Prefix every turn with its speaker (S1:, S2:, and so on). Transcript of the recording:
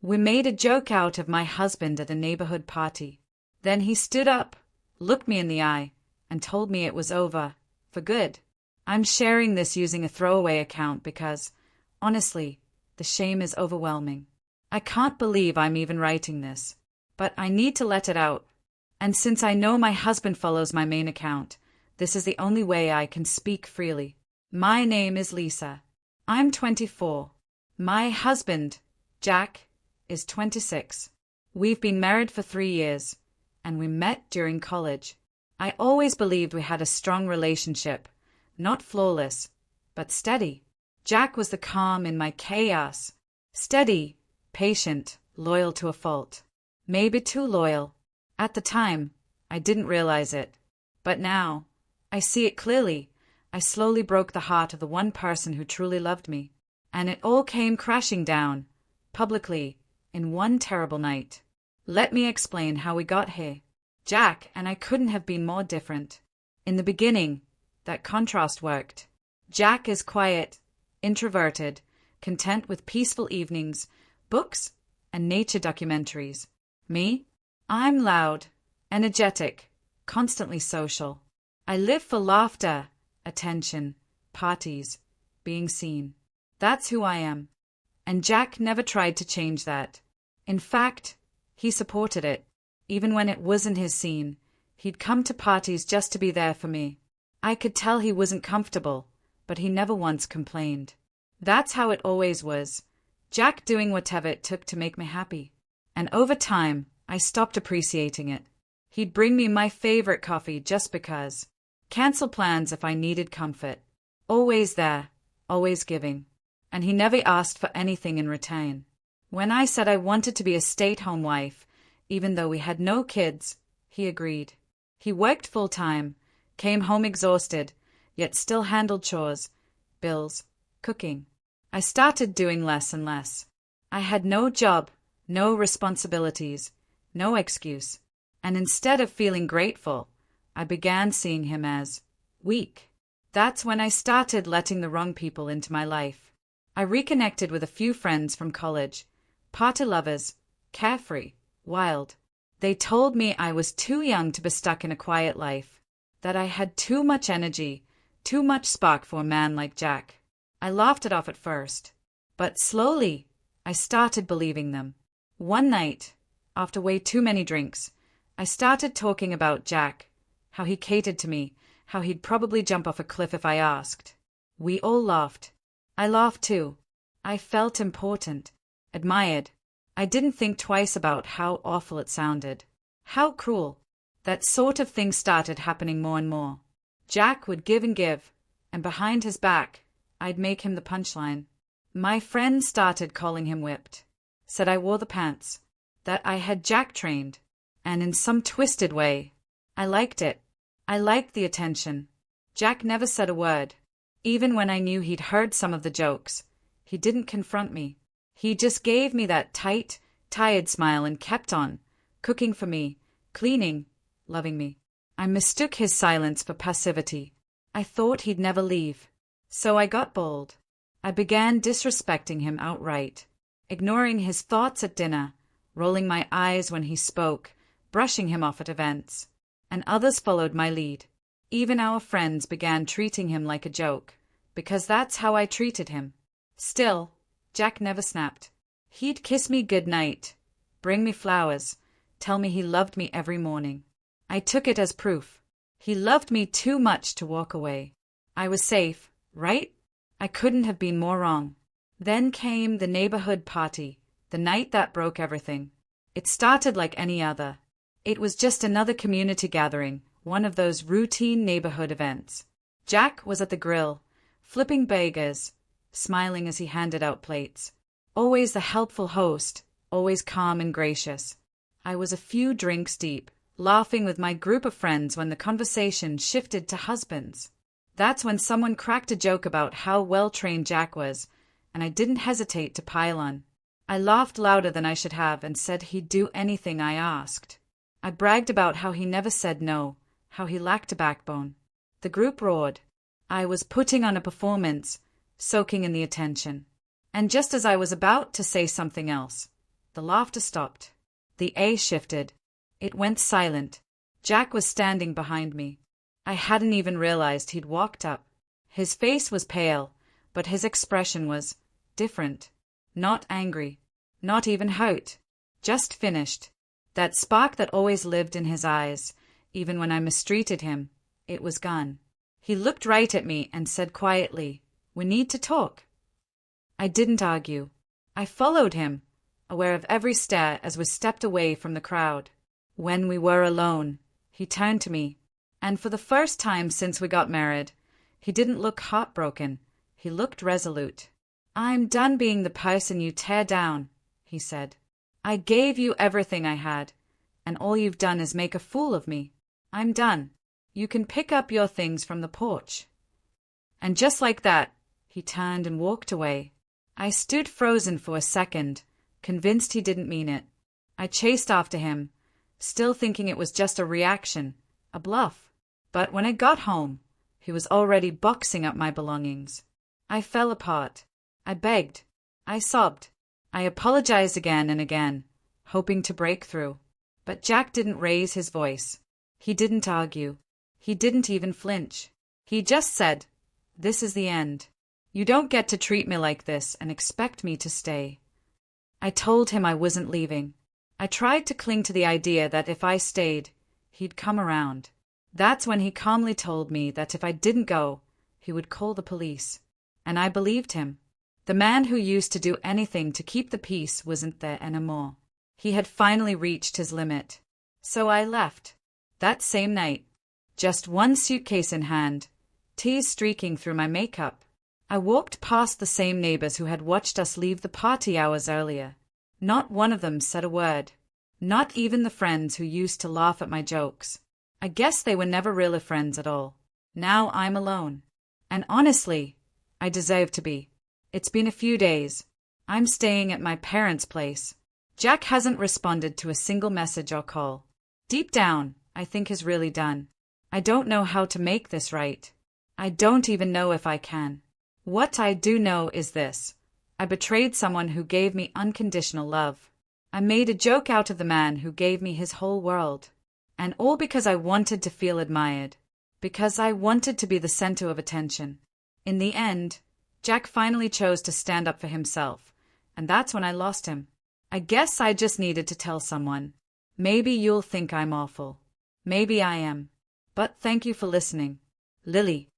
S1: We made a joke out of my husband at a neighborhood party. Then he stood up, looked me in the eye, and told me it was over, for good. I'm sharing this using a throwaway account because, honestly, the shame is overwhelming. I can't believe I'm even writing this, but I need to let it out. And since I know my husband follows my main account, this is the only way I can speak freely. My name is Lisa. I'm 24. My husband, Jack, is 26. We've been married for 3 years, and we met during college. I always believed we had a strong relationship, not flawless, but steady. Jack was the calm in my chaos. Steady, patient, loyal to a fault. Maybe too loyal. At the time, I didn't realize it. But now, I see it clearly. I slowly broke the heart of the one person who truly loved me. And it all came crashing down, publicly, in one terrible night. Let me explain how we got here. Jack and I couldn't have been more different. In the beginning, that contrast worked. Jack is quiet, introverted, content with peaceful evenings, books, and nature documentaries. Me? I'm loud, energetic, constantly social. I live for laughter, attention, parties, being seen. That's who I am. And Jack never tried to change that. In fact, he supported it. Even when it wasn't his scene, he'd come to parties just to be there for me. I could tell he wasn't comfortable, but he never once complained. That's how it always was. Jack doing whatever it took to make me happy. And over time, I stopped appreciating it. He'd bring me my favorite coffee just because. Cancel plans if I needed comfort. Always there, always giving. And he never asked for anything in return. When I said I wanted to be a stay-at-home wife, even though we had no kids, he agreed. He worked full-time, came home exhausted, yet still handled chores, bills, cooking. I started doing less and less. I had no job, no responsibilities, no excuse. And instead of feeling grateful, I began seeing him as weak. That's when I started letting the wrong people into my life. I reconnected with a few friends from college, party lovers, carefree, wild. They told me I was too young to be stuck in a quiet life, that I had too much energy, too much spark for a man like Jack. I laughed it off at first, but slowly I started believing them. One night, after way too many drinks, I started talking about Jack, how he catered to me, how he'd probably jump off a cliff if I asked. We all laughed. I laughed too. I felt important, admired. I didn't think twice about how awful it sounded. How cruel. That sort of thing started happening more and more. Jack would give, and behind his back, I'd make him the punchline. My friends started calling him whipped. Said I wore the pants. That I had Jack trained. And in some twisted way, I liked it. I liked the attention. Jack never said a word. Even when I knew he'd heard some of the jokes, he didn't confront me. He just gave me that tight, tired smile and kept on, cooking for me, cleaning, loving me. I mistook his silence for passivity. I thought he'd never leave. So I got bold. I began disrespecting him outright, ignoring his thoughts at dinner, rolling my eyes when he spoke, brushing him off at events. And others followed my lead. Even our friends began treating him like a joke, because that's how I treated him. Still, Jack never snapped. He'd kiss me goodnight, bring me flowers, tell me he loved me every morning. I took it as proof. He loved me too much to walk away. I was safe, right? I couldn't have been more wrong. Then came the neighborhood party, the night that broke everything. It started like any other. It was just another community gathering, one of those routine neighborhood events. Jack was at the grill, flipping burgers, smiling as he handed out plates. Always the helpful host, always calm and gracious. I was a few drinks deep, laughing with my group of friends when the conversation shifted to husbands. That's when someone cracked a joke about how well-trained Jack was, and I didn't hesitate to pile on. I laughed louder than I should have and said he'd do anything I asked. I bragged about how he never said no, how he lacked a backbone. The group roared. I was putting on a performance, soaking in the attention. And just as I was about to say something else, The laughter stopped. The A shifted. It went silent. Jack was standing behind me. I hadn't even realized he'd walked up. His face was pale, but his expression was different. Not angry. Not even hurt. Just finished. That spark that always lived in his eyes, even when I mistreated him, it was gone. He looked right at me and said quietly, "We need to talk." I didn't argue. I followed him, aware of every stare as we stepped away from the crowd. When we were alone, he turned to me, and for the first time since we got married, he didn't look heartbroken. He looked resolute. "I'm done being the person you tear down," he said. "I gave you everything I had, and all you've done is make a fool of me. I'm done. You can pick up your things from the porch." And just like that, he turned and walked away. I stood frozen for a second, convinced he didn't mean it. I chased after him, still thinking it was just a reaction, a bluff. But when I got home, he was already boxing up my belongings. I fell apart. I begged. I sobbed. I apologized again and again, hoping to break through. But Jack didn't raise his voice. He didn't argue. He didn't even flinch. He just said, "This is the end. You don't get to treat me like this and expect me to stay." I told him I wasn't leaving. I tried to cling to the idea that if I stayed, he'd come around. That's when he calmly told me that if I didn't go, he would call the police. And I believed him. The man who used to do anything to keep the peace wasn't there anymore. He had finally reached his limit. So I left. That same night, just one suitcase in hand, tears streaking through my makeup. I walked past the same neighbors who had watched us leave the party hours earlier. Not one of them said a word. Not even the friends who used to laugh at my jokes. I guess they were never really friends at all. Now I'm alone. And honestly, I deserve to be. It's been a few days. I'm staying at my parents' place. Jack hasn't responded to a single message or call. Deep down, I think he's really done. I don't know how to make this right. I don't even know if I can. What I do know is this. I betrayed someone who gave me unconditional love. I made a joke out of the man who gave me his whole world. And all because I wanted to feel admired. Because I wanted to be the center of attention. In the end, Jack finally chose to stand up for himself, and that's when I lost him. I guess I just needed to tell someone. Maybe you'll think I'm awful. Maybe I am. But thank you for listening. Lily.